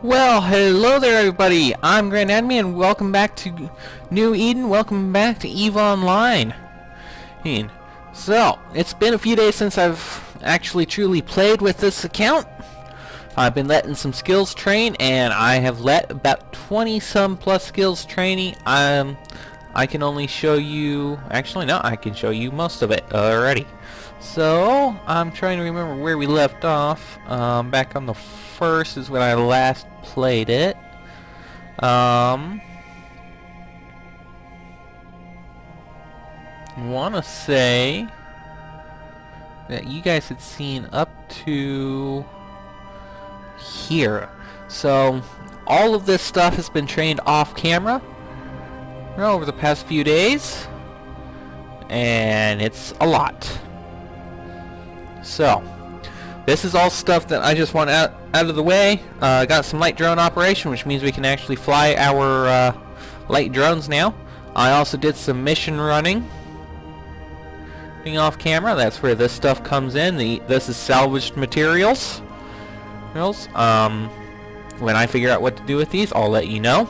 Well, hello there everybody, I'm Grand Admin and welcome back to New Eden, welcome back to EVE Online. So, it's been a few days since I've actually truly played with this account. I've been letting some skills train, and I have let about 20 some plus skills training. I can only show you, actually no, I can show you most of it already. So, I'm trying to remember where we left off. Back on the first is when I last played it. Want to say that you guys had seen up to here. So, all of this stuff has been trained off camera over the past few days, and it's a lot. So, this is all stuff that I just want out of the way. Got some light drone operation, which means we can actually fly our light drones now. I also did some mission running off camera. That's where this stuff comes in. This is salvaged materials. When I figure out what to do with these, I'll let you know.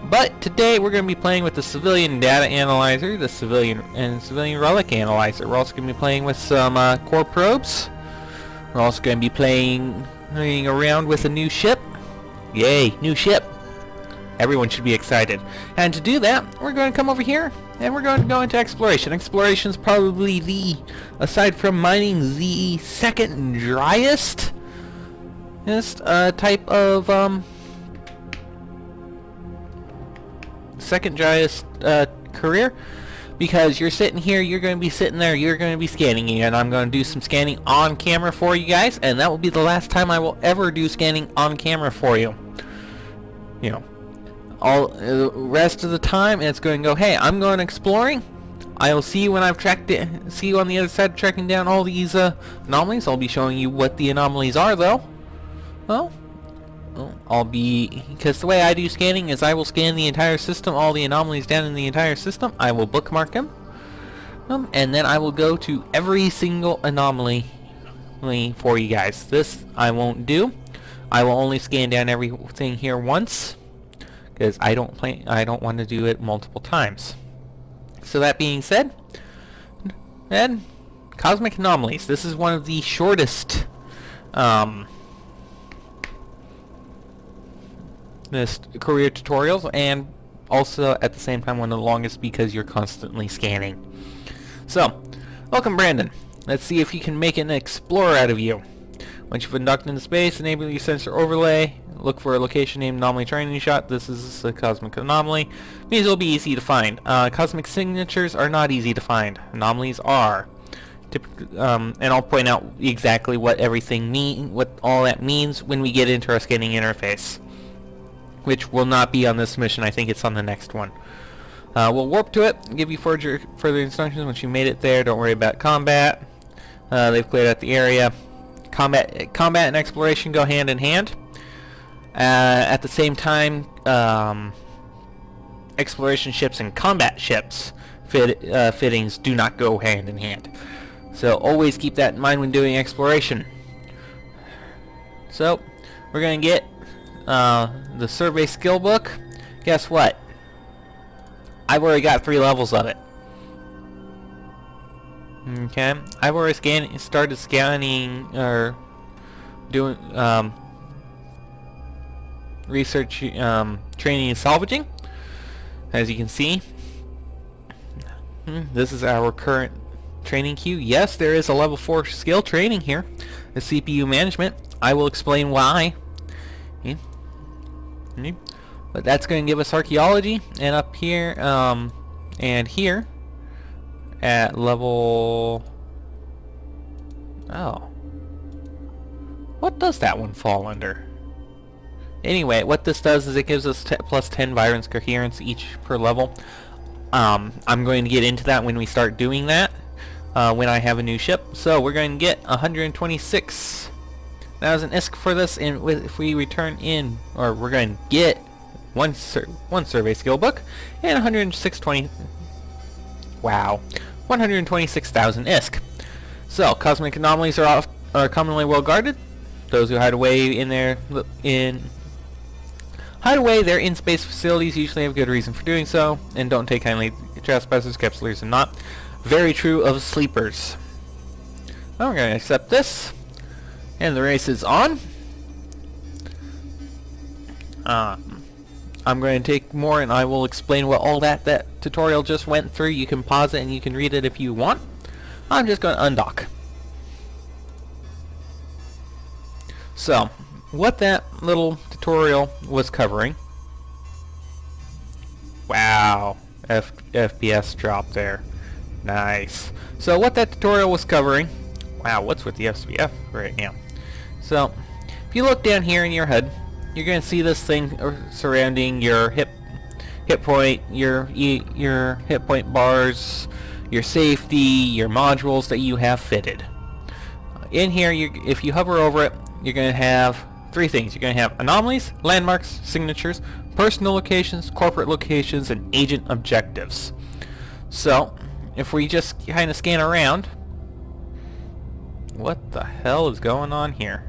But today we're going to be playing with the civilian data analyzer, the civilian relic analyzer. We're also going to be playing with some core probes. We're also going to be playing around with a new ship. Yay, new ship. Everyone should be excited. And to do that, we're going to come over here and we're going to go into exploration. Exploration is probably aside from mining, the second driest type of career, because you're sitting here, you're going to be sitting there, you're going to be scanning, and I'm going to do some scanning on camera for you guys, and that will be the last time I will ever do scanning on camera for you. You know, all the rest of the time it's going to go, hey, I'm going exploring. I will see you when I've see you on the other side tracking down all these anomalies. I'll be showing you what the anomalies are, though. Well, because the way I do scanning is I will scan the entire system, all the anomalies down in the entire system. I will bookmark them, and then I will go to every single anomaly for you guys. This I won't do. I will only scan down everything here once, because I don't want to do it multiple times. So that being said, and cosmic anomalies. This is one of the shortest career tutorials, and also at the same time one of the longest because you're constantly scanning. So, welcome Brandon. Let's see if you can make an explorer out of you. Once you've inducted into space, enable your sensor overlay. Look for a location named anomaly training shot. This is a cosmic anomaly. Means it'll be easy to find. Cosmic signatures are not easy to find. Anomalies are. And I'll point out exactly what what all that means when we get into our scanning interface, which will not be on this mission. I think it's on the next one. We'll warp to it, give you further instructions once you made it there. Don't worry about combat. They've cleared out the area. Combat and exploration go hand in hand. At the same time, exploration ships and combat ships fittings do not go hand in hand. So always keep that in mind when doing exploration. So we're going to get the survey skill book. Guess what? I've already got 3 levels of it. Okay, I've already started scanning or doing research, training and salvaging. As you can see, this is our current training queue. Yes, there is a level 4 skill training here, the CPU management. I will explain why. But that's going to give us archaeology, and up here and here at level, what does that one fall under? Anyway, what this does is it gives us plus 10 virus coherence each per level. I'm going to get into that when we start doing that, when I have a new ship. So we're going to get 126,000 ISK for this, and if we return in, or we're going to get one survey skill book and 126,000 ISK. So cosmic anomalies are commonly well guarded. Those who hide away in Hide away. Their in-space facilities usually have good reason for doing so, and don't take kindly trespassers, capsulers, and not. Very true of sleepers. Well, we're going to accept this, and the race is on. I'm going to take more, and I will explain what all that tutorial just went through. You can pause it, and you can read it if you want. I'm just going to undock. So, what that little tutorial was covering. Wow, FPS drop there. Nice. So what that tutorial was covering. Wow, what's with the SPF right now? So, if you look down here in your HUD, you're going to see this thing surrounding your hit point, your hit point bars, your safety, your modules that you have fitted. In here, if you hover over it, you're going to have three things. You're going to have anomalies, landmarks, signatures, personal locations, corporate locations, and agent objectives. So, if we just kind of scan around, what the hell is going on here?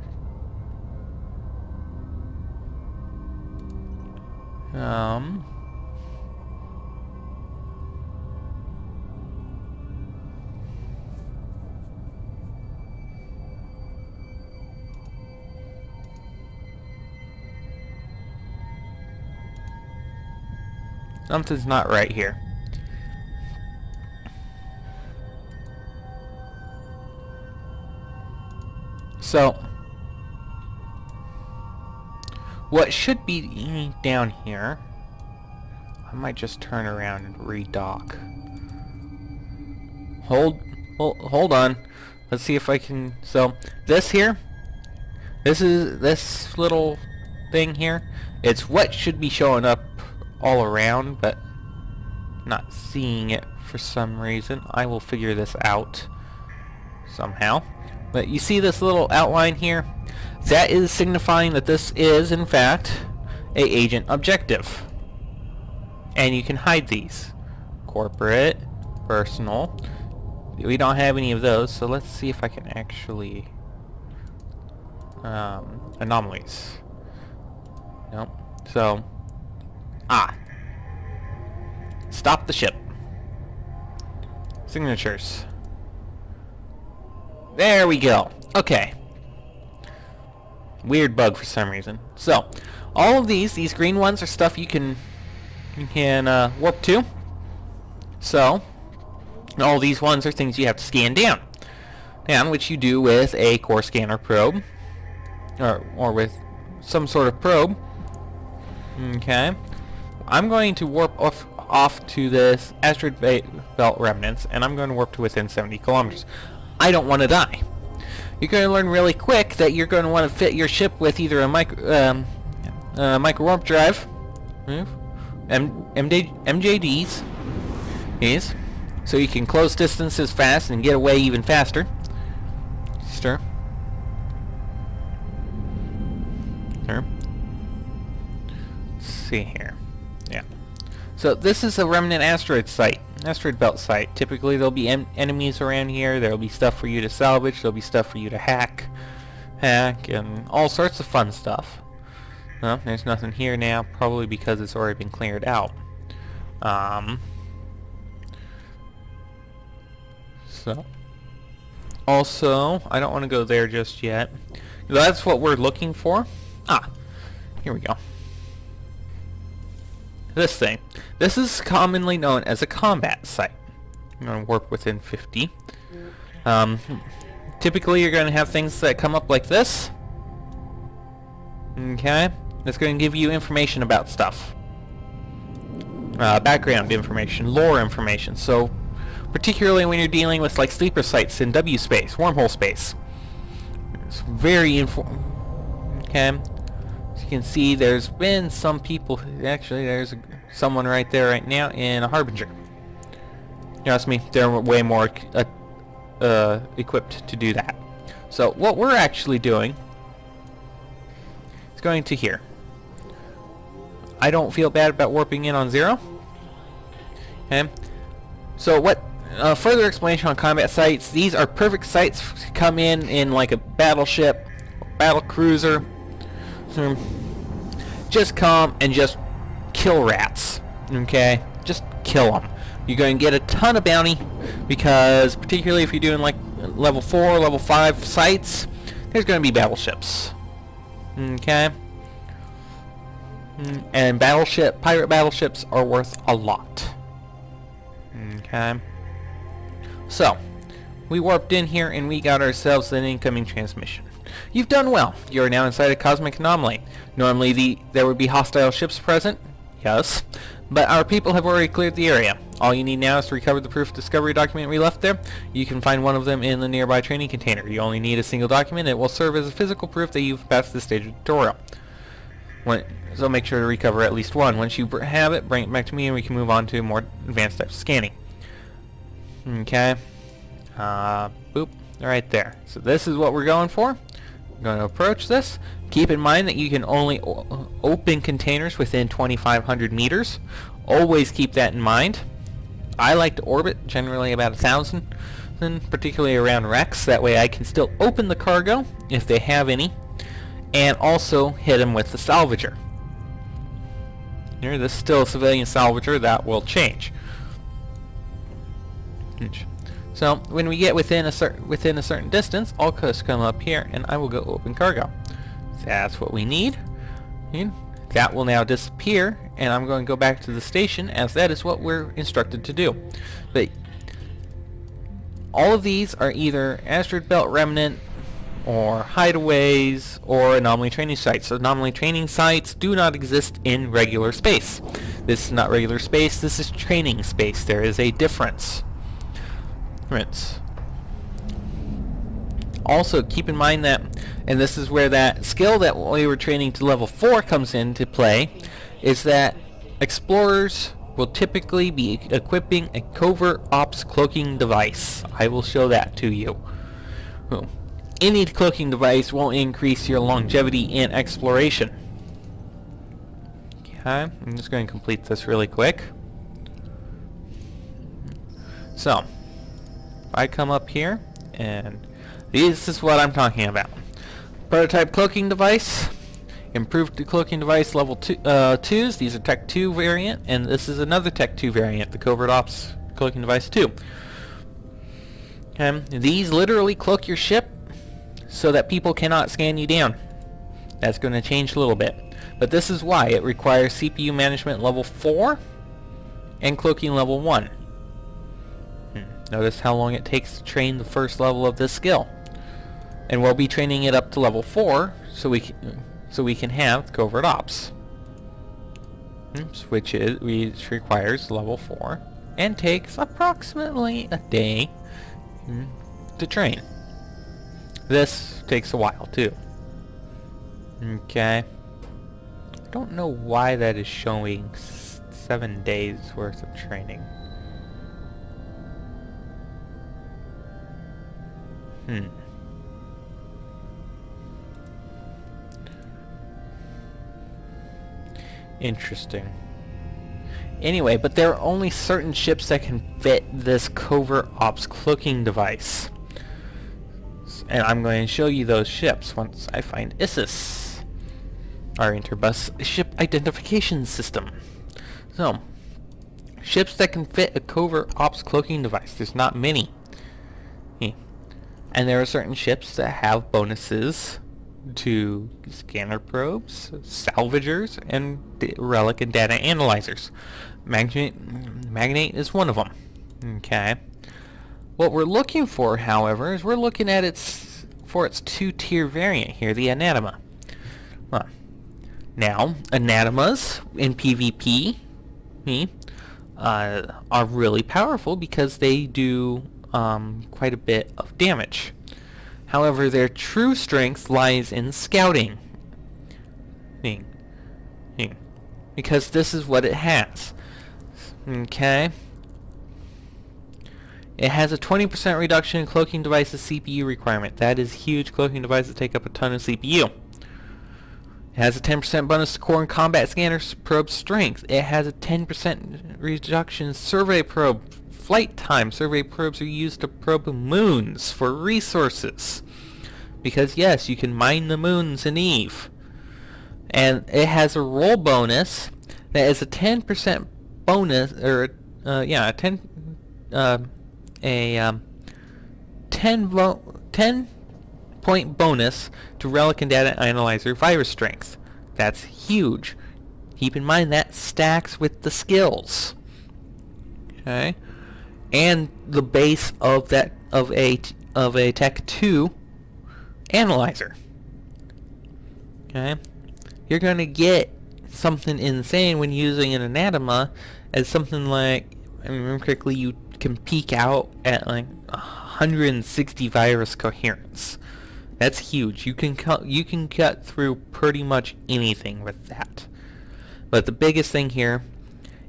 Something's not right here. So, what should be down here, I might just turn around and redock. Hold on. Let's see if I can. So, this here, this little thing here, it's what should be showing up all around, but not seeing it for some reason. I will figure this out somehow. But you see this little outline here? That is signifying that this is, in fact, a agent objective. And you can hide these. Corporate, personal. We don't have any of those, so let's see if I can actually... anomalies. Nope. So... Stop the ship. Signatures. There we go. Okay. Weird bug for some reason. So, all of these green ones are stuff you can warp to. So, all these ones are things you have to scan down, which you do with a core scanner probe, or with some sort of probe. Okay. I'm going to warp off to this asteroid belt remnants, and I'm going to warp to within 70 kilometers. I don't want to die. You're going to learn really quick that you're going to want to fit your ship with either a micro warp drive, MJDs, so you can close distances fast and get away even faster. Stir. Let's see here. Yeah. So this is a remnant asteroid belt site. Typically there'll be enemies around here. There'll be stuff for you to salvage. There'll be stuff for you to hack, and all sorts of fun stuff. Well, there's nothing here now, probably because it's already been cleared out. So, also, I don't want to go there just yet. That's what we're looking for. Here we go. This thing. This is commonly known as a combat site. I'm going to warp within 50. Typically, you're going to have things that come up like this. Okay. It's going to give you information about stuff. Background information, lore information. So, particularly when you're dealing with like sleeper sites in W space, wormhole space. It's very okay. As you can see, there's been some people. Actually, there's someone right there right now in a Harbinger. Trust me, they're way more equipped to do that. So what we're actually doing is going to here. I don't feel bad about warping in on 0. Okay. So what? Further explanation on combat sites. These are perfect sites to come in like a battleship, battle cruiser. just come and just kill rats. Okay? Just kill them. You're going to get a ton of bounty, because particularly if you're doing like level 4, level 5 sites, there's going to be battleships. Okay? And pirate battleships are worth a lot. Okay? So, we warped in here and we got ourselves an incoming transmission. You've done well. You are now inside a cosmic anomaly. Normally there would be hostile ships present. Yes. But our people have already cleared the area. All you need now is to recover the proof discovery document we left there. You can find one of them in the nearby training container. You only need a single document. It will serve as a physical proof that you've passed this stage of the tutorial. So make sure to recover at least one. Once you have it, bring it back to me and we can move on to more advanced types of scanning. Okay. Boop. Right there. So this is what we're going for. We're going to approach this. Keep in mind that you can only open containers within 2,500 meters. Always keep that in mind. I like to orbit generally about 1,000, particularly around wrecks. That way I can still open the cargo if they have any, and also hit them with the salvager. Here, this is still a civilian salvager. That will change. So when we get within a certain distance, I'll just come up here and I will go open cargo. That's what we need. That will now disappear, and I'm going to go back to the station, as that is what we're instructed to do. But all of these are either asteroid belt remnant, or hideaways, or anomaly training sites. So anomaly training sites do not exist in regular space. This is not regular space, this is training space. There is a difference. Also, keep in mind that, and this is where that skill that we were training to level 4 comes into play, is that explorers will typically be equipping a covert ops cloaking device. I will show that to you. Any cloaking device will increase your longevity in exploration. Okay, I'm just going to complete this really quick. So, I come up here, and this is what I'm talking about. Prototype cloaking device, improved cloaking device level 2s. These are Tech 2 variant, and this is another Tech 2 variant, the Covert Ops cloaking device 2. These literally cloak your ship so that people cannot scan you down. That's going to change a little bit. But this is why it requires CPU management level 4 and cloaking level 1. Notice how long it takes to train the first level of this skill. And we'll be training it up to level 4 so we can have Covert Ops. Which requires level 4 and takes approximately a day to train. This takes a while too. Okay. I don't know why that is showing 7 days worth of training. Interesting. Anyway, but there are only certain ships that can fit this Covert Ops cloaking device. And I'm going to show you those ships once I find ISIS, our Interbus Ship Identification System. So, ships that can fit a Covert Ops cloaking device. There's not many. And there are certain ships that have bonuses to scanner probes, salvagers, and relic and data analyzers. Magnate is one of them. Okay. What we're looking for, however, is we're looking at its 2-tier variant here, the Anatema. Now, Anatemas in PvP are really powerful because they do quite a bit of damage. However, their true strength lies in scouting. Because this is what it has. Okay? It has a 20% reduction in cloaking devices CPU requirement. That is huge. Cloaking devices take up a ton of CPU. It has a 10% bonus to core and combat scanner probe strength. It has a 10% reduction in survey probe flight time. Survey probes are used to probe moons for resources. Because yes, you can mine the moons in EVE. and it has a roll bonus that is a 10% bonus, or yeah, a 10 10 point bonus to Relic and Data Analyzer virus strength. That's huge. Keep in mind that stacks with the skills. Okay, and the base of that of a Tech 2 analyzer. Okay, you're gonna get something insane when using an Anatema, as something like, I remember correctly, you can peak out at like 160 virus coherence. That's huge. You can cut through pretty much anything with that. But the biggest thing here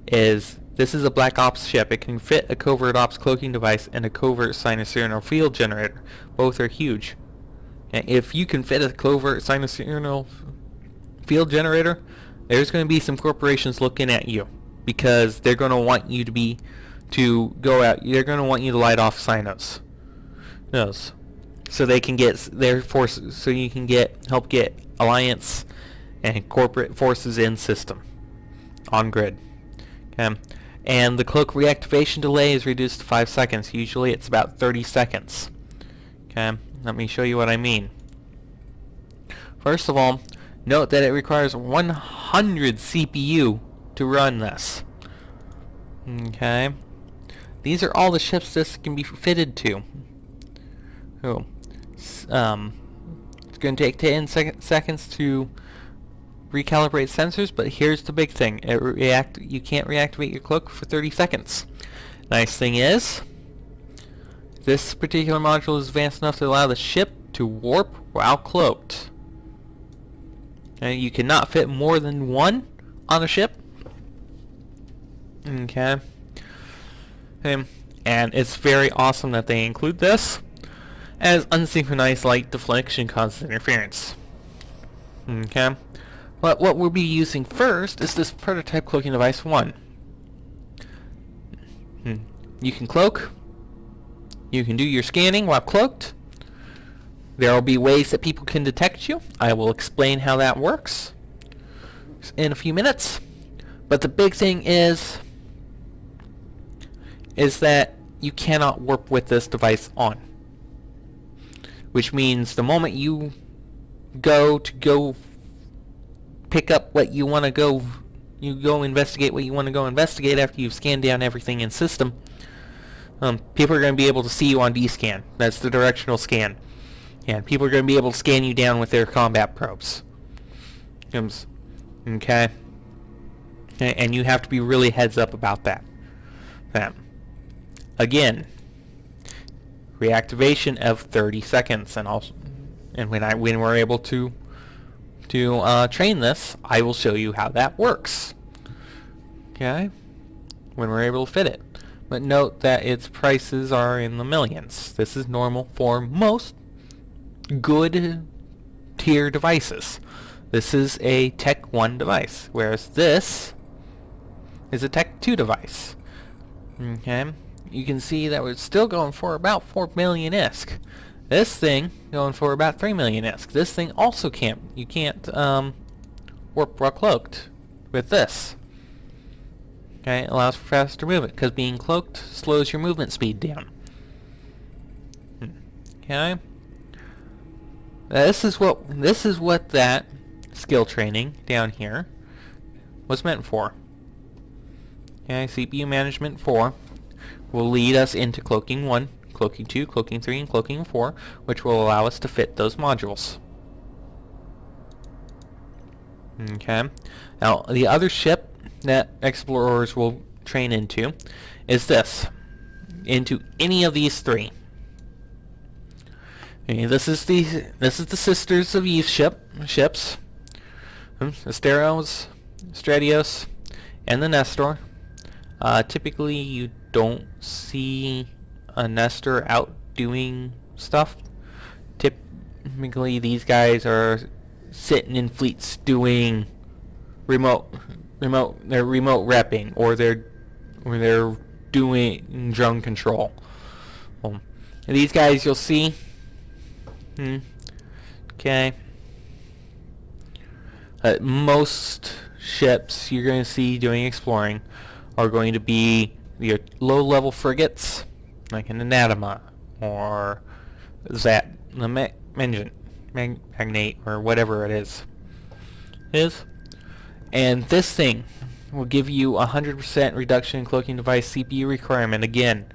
is this is a Black Ops ship. It can fit a covert ops cloaking device and a covert sinusoidal field generator. Both are huge. And if you can fit a covert sinusoidal field generator, there's going to be some corporations looking at you, because they're going to want you to go out. They're going to want you to light off sinos. So they can get their forces. So you can help get alliance and corporate forces in system on grid. Okay. And the cloak reactivation delay is reduced to 5 seconds. Usually it's about 30 seconds. Okay. Let me show you what I mean. First of all, note that it requires 100 CPU to run this. Okay. These are all the ships this can be fitted to. It's going to take 10 seconds to recalibrate sensors, but here's the big thing. You can't reactivate your cloak for 30 seconds. Nice thing is, this particular module is advanced enough to allow the ship to warp while cloaked. And you cannot fit more than one on a ship. Okay. And it's very awesome that they include this, as unsynchronized light deflection causes interference. Okay. But what we'll be using first is this prototype cloaking device 1. You can cloak. You can do your scanning while cloaked. There will be ways that people can detect you. I will explain how that works in a few minutes. But the big thing is that you cannot warp with this device on. Which means the moment you go pick up what you want to go, you go investigate what you want to go investigate after you've scanned down everything in system, people are going to be able to see you on D-scan. That's the directional scan. And people are going to be able to scan you down with their combat probes. Okay? And you have to be really heads up about that. Again, reactivation of 30 seconds, and when we're able to train this, I will show you how that works. Okay, when we're able to fit it. But note that its prices are in the millions. This is normal for most good tier devices. This is a Tech 1 device, whereas this is a Tech 2 device. Okay. You can see that we're still going for about 4 million ISK. This thing going for about 3 million ISK. This thing also you can't warp while cloaked with this. Okay, it allows for faster movement because being cloaked slows your movement speed down. Okay. This is what that skill training down here was meant for. Okay, CPU management 4 will lead us into cloaking 1, cloaking 2, cloaking 3, and cloaking 4, which will allow us to fit those modules. Okay. Now, the other ship that explorers will train into is into any of these 3. Okay, this is the Sisters of Eve ships, Asteros, Stratios, and the Nestor. Typically, you don't see a Nestor out doing stuff. Typically, these guys are sitting in fleets doing remote repping, or they're doing drone control. These guys you'll see. Okay. Most ships you're going to see doing exploring are going to be your low-level frigates, like an Anatema, or Zat, the Magnate, or whatever it is. And this thing will give you 100% reduction in cloaking device CPU requirement again.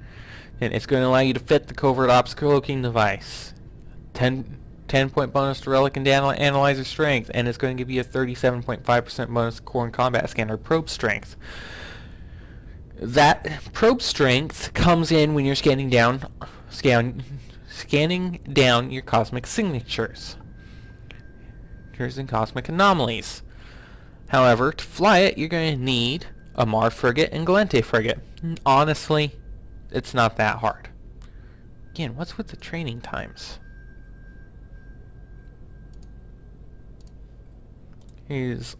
And it's going to allow you to fit the covert ops cloaking device. 10-point bonus to relic and analyzer strength, and it's going to give you a 37.5% bonus to core and combat scanner probe strength. That probe strength comes in when you're scanning down your cosmic signatures and cosmic anomalies. However, to fly it, you're going to need a Mar frigate and Galente frigate. Honestly, it's not that hard. Again, what's with the training times?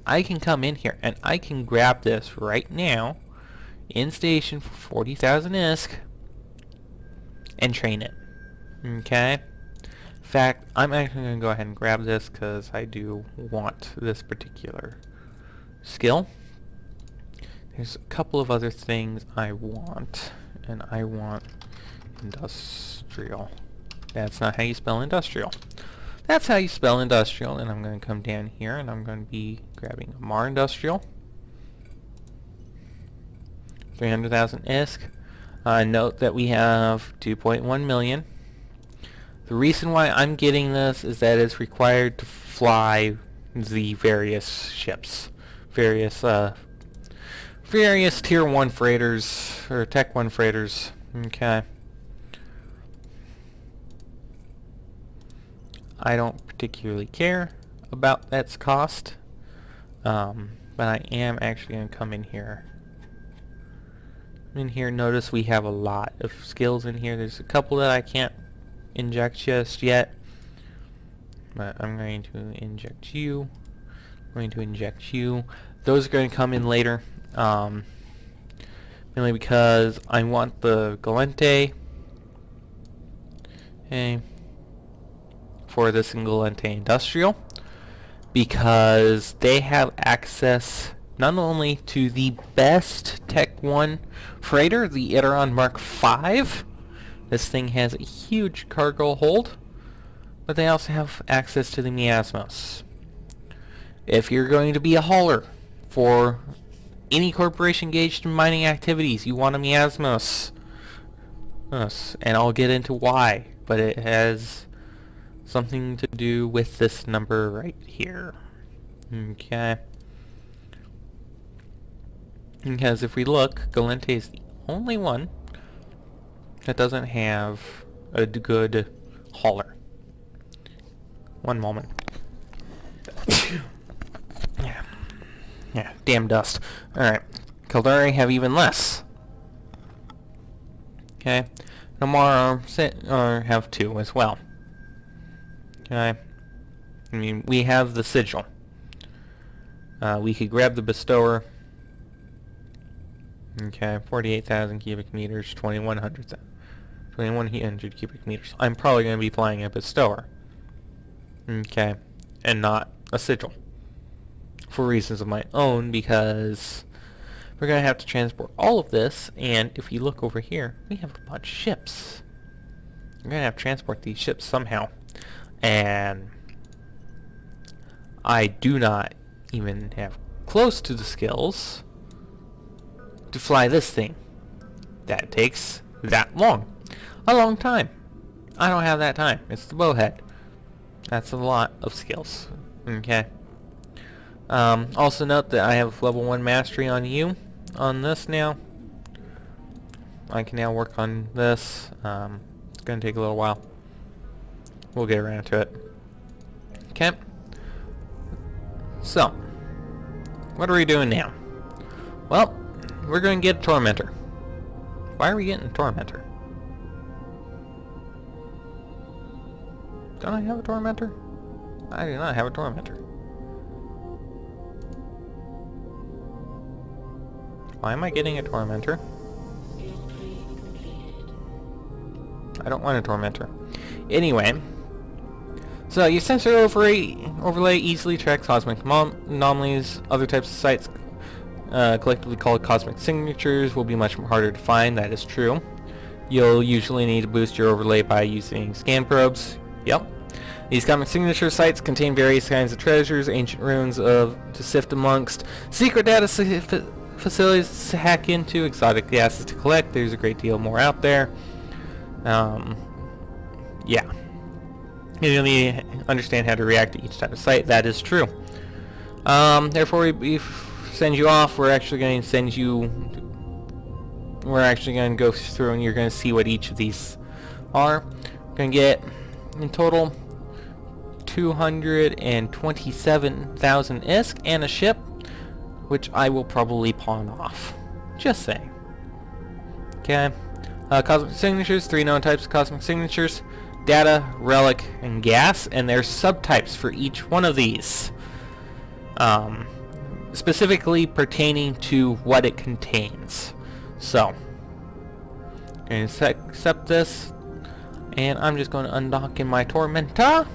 I can come in here and I can grab this right now in station for 40,000 ISK and train it. Okay? In fact, I'm actually going to go ahead and grab this because I do want this particular skill. There's a couple of other things I want, and I want industrial. That's not how you spell industrial. That's how you spell industrial, and I'm going to come down here and I'm going to be grabbing a Mar Industrial. 300,000 ISK. Note that we have 2.1 million. The reason why I'm getting this is that it's required to fly the various ships. Various tier 1 freighters, or tech 1 freighters. Okay. I don't particularly care about that's cost, but I am actually going to come in here. Notice we have a lot of skills in here. There's a couple that I can't inject just yet, but I'm going to inject you. I'm going to inject you. Those are going to come in later, mainly because I want the Galente. Okay. For the Galente Industrial, because they have access not only to the best Tech 1 freighter, the Iteron Mark V. This thing has a huge cargo hold, but they also have access to the Miasmos. If you're going to be a hauler for any corporation engaged in mining activities, you want a Miasmos. And I'll get into why, but it has something to do with this number right here. Okay. Because if we look, Galente is the only one that doesn't have a good hauler. One moment. Yeah, damn dust. Alright. Caldari have even less. Okay. Namara have 2 as well. Okay. I mean, we have the sigil. We could grab the bestower. Okay, 48,000 cubic meters, 2,100 cubic meters. I'm probably going to be flying a bestower. Okay, and not a sigil. For reasons of my own, because we're going to have to transport all of this, and if you look over here, we have a bunch of ships. We're going to have to transport these ships somehow. And I do not even have close to the skills to fly this thing. That takes that long. A long time. I don't have that time. It's the bowhead. That's a lot of skills. Okay. Also note that I have level 1 mastery on you on this now. I can now work on this. It's going to take a little while. We'll get around to it. Okay. So, what are we doing now? Well, we're going to get a Tormentor. Why are we getting a Tormentor? Don't I have a Tormentor? I do not have a Tormentor. Why am I getting a Tormentor? I don't want a Tormentor. Anyway, So your sensor overlay easily tracks cosmic anomalies. Other types of sites, collectively called cosmic signatures, will be much harder to find. That is true. You'll usually need to boost your overlay by using scan probes. Yep. These cosmic signature sites contain various kinds of treasures, ancient ruins to sift amongst, secret data facilities to hack into, exotic gases to collect. There's a great deal more out there. Yeah. You need to understand how to react to each type of site. That is true. Therefore, we send you off. We're actually going to go through and you're going to see what each of these are. We're going to get, in total, 227,000 ISK and a ship, which I will probably pawn off. Just saying. Okay. Cosmic signatures, 3 known types of cosmic signatures: data, relic, and gas, and there's subtypes for each one of these, specifically pertaining to what it contains. So, I'm going to accept this, and I'm just going to undock in my Tormenta.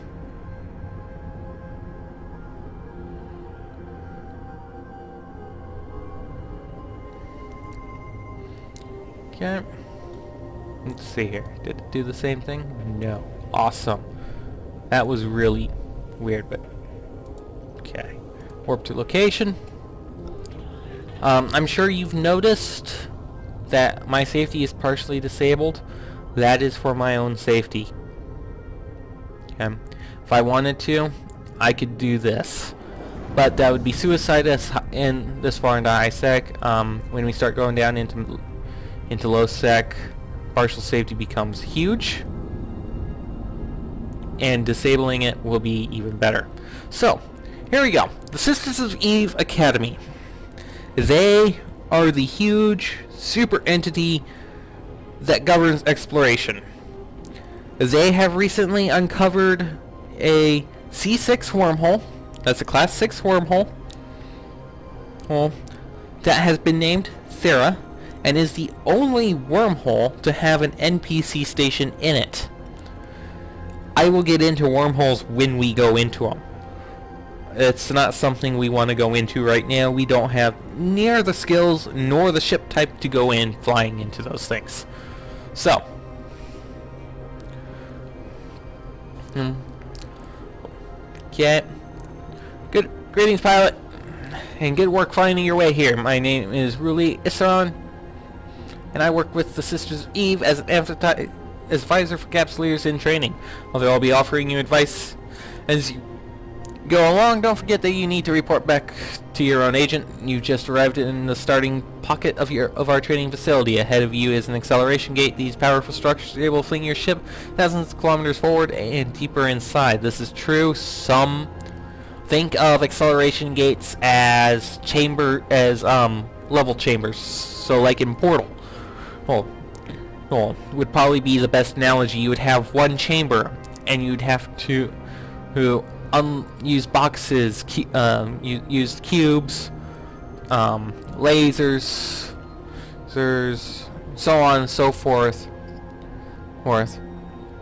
Okay. Let's see here. Did it do the same thing? No. Awesome. That was really weird, but okay. Warp to location. I'm sure you've noticed that my safety is partially disabled. That is for my own safety. Okay. If I wanted to, I could do this, but that would be suicide in this far into high sec. When we start going down into low sec, partial safety becomes huge, and disabling it will be even better. So, here we go. The Sisters of Eve Academy. They are the huge super entity that governs exploration. They have recently uncovered a C6 wormhole. That's a Class 6 wormhole. That has been named Thera, and is the only wormhole to have an NPC station in it. I will get into wormholes when we go into them. It's not something we want to go into right now. We don't have near the skills nor the ship type to go in flying into those things. So, okay. Good. Greetings, pilot, and good work finding your way here. My name is Ruli Issaron, and I work with the Sisters of Eve as an advisor for CAPS leaders in training. Although I'll be offering you advice as you go along, don't forget that you need to report back to your own agent. You just arrived in the starting pocket of our training facility. Ahead of you is an acceleration gate. These powerful structures are able to fling your ship thousands of kilometers forward and deeper inside. This is true. Some think of acceleration gates as level chambers. So like in Portal. Well, would probably be the best analogy. You would have one chamber, and you'd have to use boxes, use cubes, lasers, so on and so forth,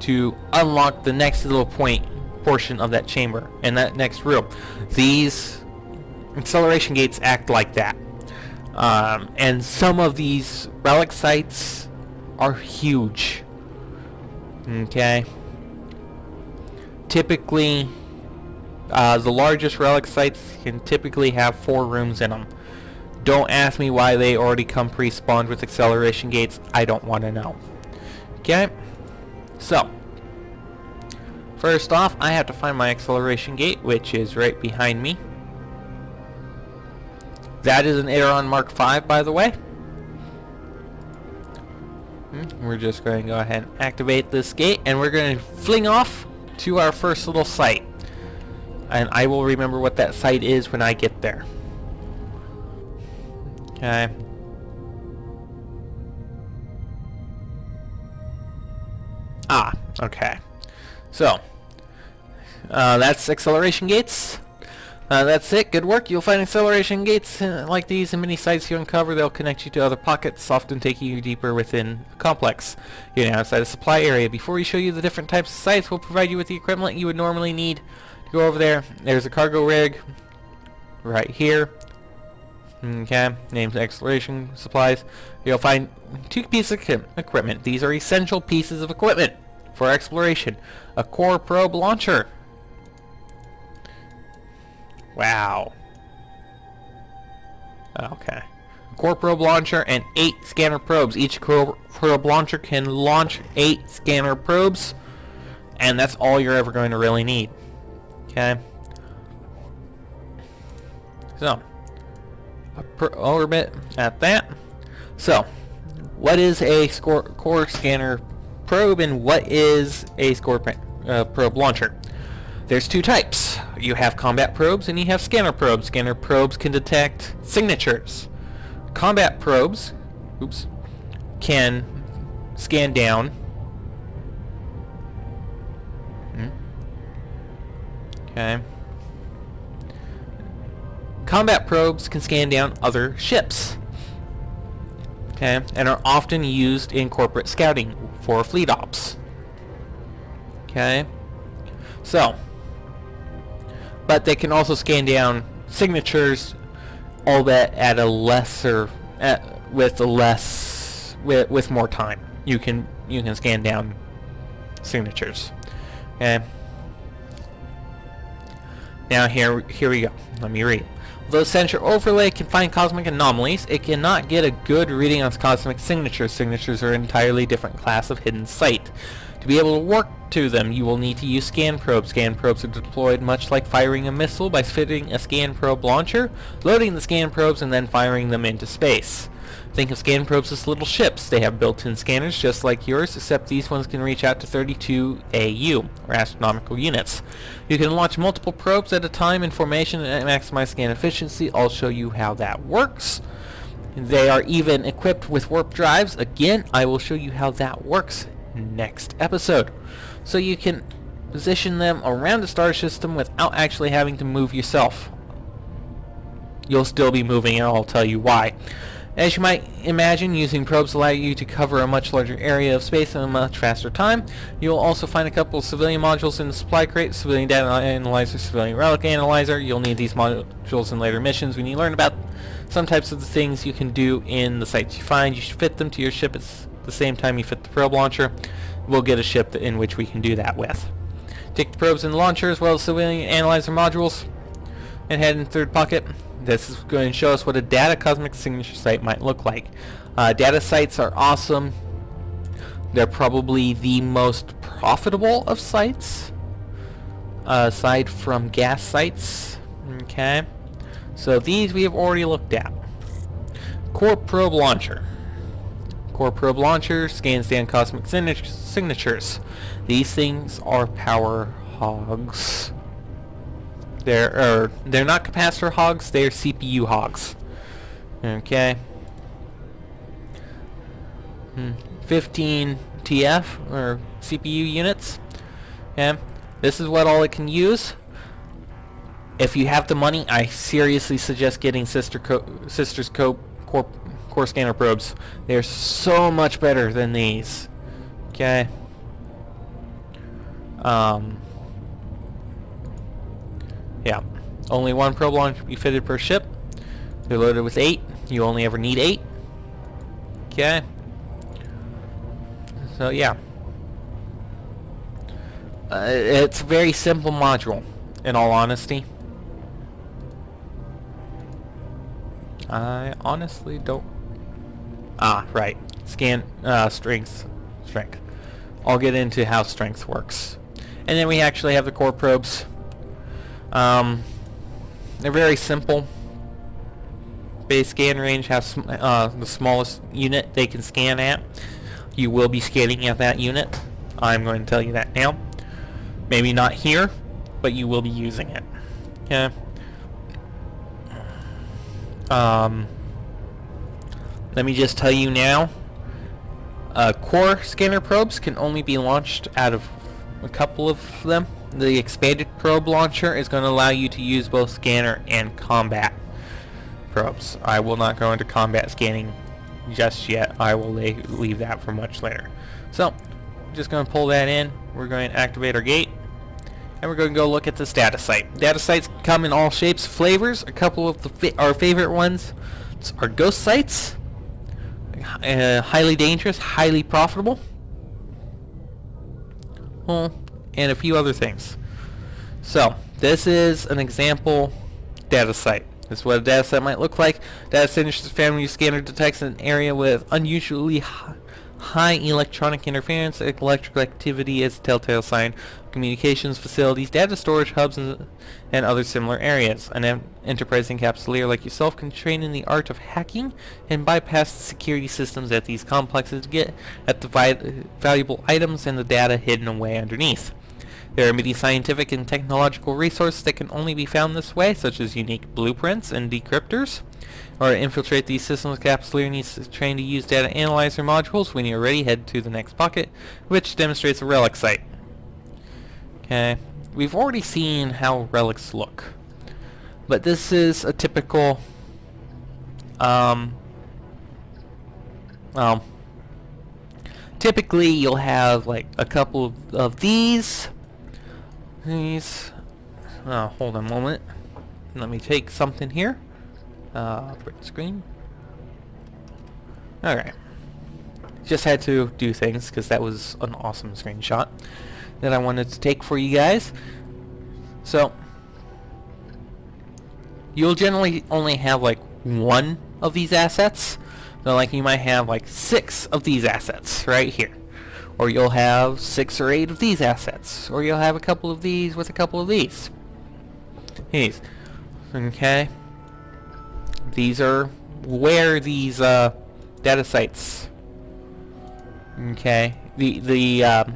to unlock the next little portion of that chamber and that next room. These acceleration gates act like that. And some of these relic sites are huge. Okay. Typically, the largest relic sites can typically have 4 rooms in them. Don't ask me why they already come pre-spawned with acceleration gates. I don't want to know. Okay. So, first off, I have to find my acceleration gate, which is right behind me. That is an Aeron Mark V, by the way. We're just going to go ahead and activate this gate, and we're going to fling off to our first little site. And I will remember what that site is when I get there. Okay. Okay. So, that's acceleration gates. That's it. Good work. You'll find acceleration gates like these in many sites you uncover. They'll connect you to other pockets, often taking you deeper within a complex. You're now outside a supply area. Before we show you the different types of sites, we'll provide you with the equipment you would normally need to go over there. There's a cargo rig right here. Okay, named exploration supplies. You'll find 2 pieces of equipment. These are essential pieces of equipment for exploration. A core probe launcher. Wow. Okay. A core probe launcher and 8 scanner probes. Each core probe launcher can launch 8 scanner probes, and that's all you're ever going to really need. Okay. So, orbit at that. So, what is a core scanner probe and what is a probe launcher? There's 2 types. You have combat probes and you have scanner probes. Scanner probes can detect signatures. Combat probes, can scan down. Okay. Combat probes can scan down other ships. Okay, and are often used in corporate scouting for fleet ops. Okay. So, but they can also scan down signatures, all that at a lesser, with more time. You can scan down signatures. Okay. Now here we go. Let me read. Although sensor overlay can find cosmic anomalies, it cannot get a good reading on cosmic signatures. Signatures are an entirely different class of hidden site. To be able to work to them, you will need to use scan probes. Scan probes are deployed much like firing a missile by fitting a scan probe launcher, loading the scan probes, and then firing them into space. Think of scan probes as little ships. They have built-in scanners just like yours, except these ones can reach out to 32 AU, or astronomical units. You can launch multiple probes at a time in formation and maximize scan efficiency. I'll show you how that works. They are even equipped with warp drives. Again, I will show you how that works next episode. So you can position them around the star system without actually having to move yourself. You'll still be moving, and I'll tell you why. As you might imagine, using probes allow you to cover a much larger area of space in a much faster time. You'll also find a couple of civilian modules in the supply crate: civilian data analyzer, civilian relic analyzer. You'll need these modules in later missions when you learn about some types of the things you can do in the sites you find. You should fit them to your ship at the same time you fit the probe launcher. We'll get a ship in which we can do that with. Take the probes and the launcher as well as civilian analyzer modules and head in third pocket. This is going to show us what a data cosmic signature site might look like. Data sites are awesome. They're probably the most profitable of sites, aside from gas sites. Okay, so these we have already looked at. Core probe launcher. Core probe launcher scans down cosmic signatures. These things are power hogs. They're not capacitor hogs, they're CPU hogs. Okay. 15 TF, or CPU units. Okay. This is what all it can use. If you have the money, I seriously suggest getting Sister's core scanner probes. They're so much better than these. Okay. Yeah, only 1 probe launcher will be fitted per ship. They're loaded with 8. You only ever need 8. Okay. So yeah, it's a very simple module. In all honesty, I honestly don't. Right. Scan strength. I'll get into how strength works, and then we actually have the core probes. They're very simple. Base scan range has the smallest unit they can scan at. You will be scanning at that unit. I'm going to tell you that now. Maybe not here, but you will be using it. Okay. Let me just tell you now. Core scanner probes can only be launched out of a couple of them. the expanded probe launcher is going to allow you to use both scanner and combat probes. I will not go into combat scanning just yet. I will leave that for much later. So, just going to pull that in. We're going to activate our gate, and we're going to go look at this data site. Data sites come in all shapes, flavors. A couple of our favorite ones are ghost sites, highly dangerous, highly profitable, and a few other things. So, this is an example data site. This is what a data set might look like. Data signatures found when your scanner detects an area with unusually high electronic interference. Electrical activity is a telltale sign. Communications facilities, data storage hubs, and other similar areas. An enterprise encapsulator like yourself can train in the art of hacking and bypass the security systems at these complexes to get at the valuable items and the data hidden away underneath. There are many scientific and technological resources that can only be found this way, such as unique blueprints and decryptors. Or to infiltrate these systems, Capsuleer needs to train to use data analyzer modules. When you're ready, head to the next pocket, which demonstrates a relic site. Okay, we've already seen how relics look, but this is a typical typically you'll have like a couple of these. Oh, hold on a moment. Let me take something here. Break screen. Alright. Just had to do things because that was an awesome screenshot that I wanted to take for you guys. So, you'll generally only have like one of these assets. So like you might have like 6 of these assets right here. Or you'll have 6 or 8 of these assets. Or you'll have a couple of these with a couple of these. Okay. These are where these data sites. Okay. The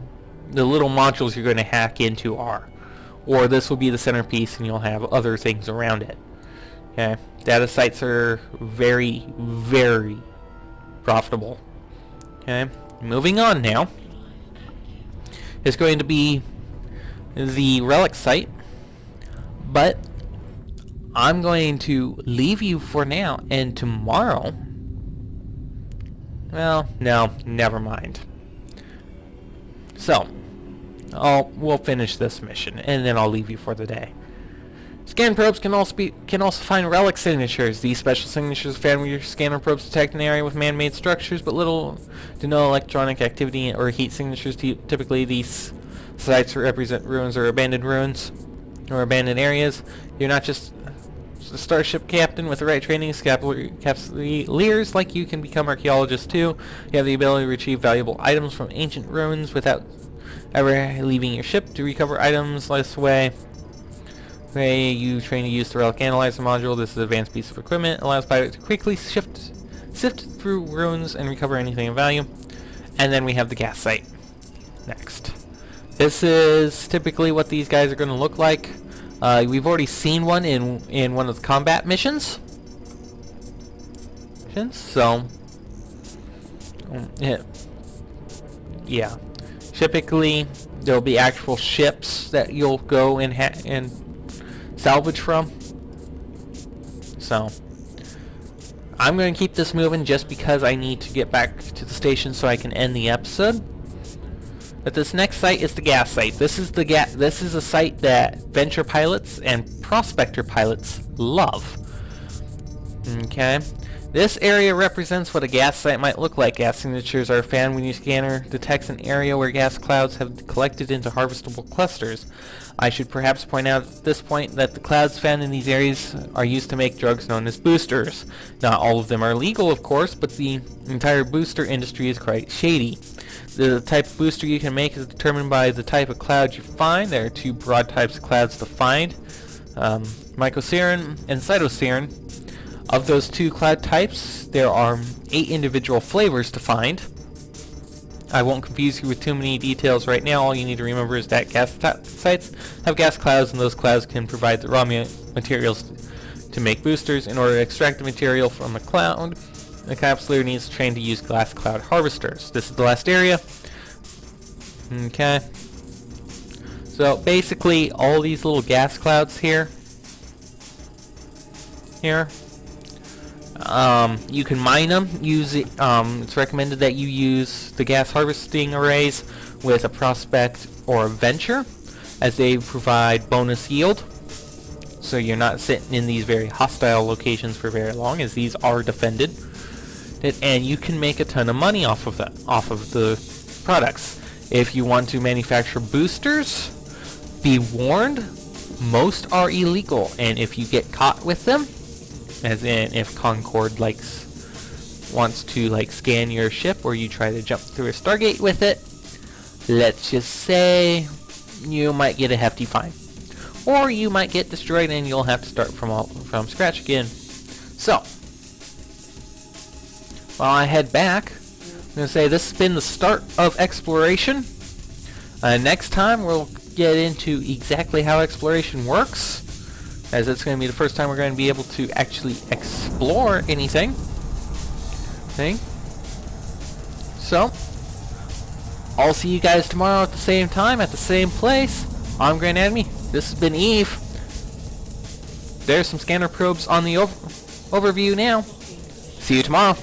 little modules you're going to hack into are. Or this will be the centerpiece and you'll have other things around it. Okay. Data sites are very, very profitable. Okay. Moving on now. It's going to be the relic site, but I'm going to leave you for now, and tomorrow, well, no, never mind. So, we'll finish this mission, and then I'll leave you for the day. Scan probes can also find relic signatures. These special signatures are found when your scanner probes detect an area with man-made structures, but little to no electronic activity or heat signatures. Typically, these sites represent ruins or abandoned ruins or abandoned areas. You're not just a starship captain with the right training. Capsuleers like you can become archaeologists too. You have the ability to retrieve valuable items from ancient ruins without ever leaving your ship. To recover items this way, you train to use the relic analyzer module. This is an advanced piece of equipment. Allows pilots to quickly sift through ruins and recover anything of value. And then we have the gas site next. This is typically what these guys are going to look like. We've already seen one in one of the combat missions. So, yeah. Typically, there'll be actual ships that you'll go and salvage from. So, I'm going to keep this moving just because I need to get back to the station so I can end the episode. But this next site is the gas site. This is a site that venture pilots and prospector pilots love. Okay. This area represents what a gas site might look like. Gas signatures are found when your scanner detects an area where gas clouds have collected into harvestable clusters. I should perhaps point out at this point that the clouds found in these areas are used to make drugs known as boosters. Not all of them are legal, of course, but the entire booster industry is quite shady. The type of booster you can make is determined by the type of cloud you find. There are 2 broad types of clouds to find, mycosarin and cytosarin. Of those 2 cloud types, there are 8 individual flavors to find. I won't confuse you with too many details right now. All you need to remember is that gas sites have gas clouds, and those clouds can provide the raw materials to make boosters. In order to extract the material from a cloud, the capsuleer needs to train to use glass cloud harvesters. This is the last area. Okay. So basically, all these little gas clouds here, you can mine them. It's recommended that you use the gas harvesting arrays with a prospect or a venture, as they provide bonus yield. So you're not sitting in these very hostile locations for very long, as these are defended. And you can make a ton of money off of the products. If you want to manufacture boosters, be warned, most are illegal, and if you get caught with them, as in if Concord wants to scan your ship, or you try to jump through a Stargate with it, let's just say you might get a hefty fine, or you might get destroyed and you'll have to start from scratch again. So while I head back, I'm going to say this has been the start of exploration. Next time we'll get into exactly how exploration works, as it's going to be the first time we're going to be able to actually explore anything. So I'll see you guys tomorrow at the same time, at the same place. I'm Grand Enemy. This has been Eve. There's some scanner probes on the overview now. See you tomorrow.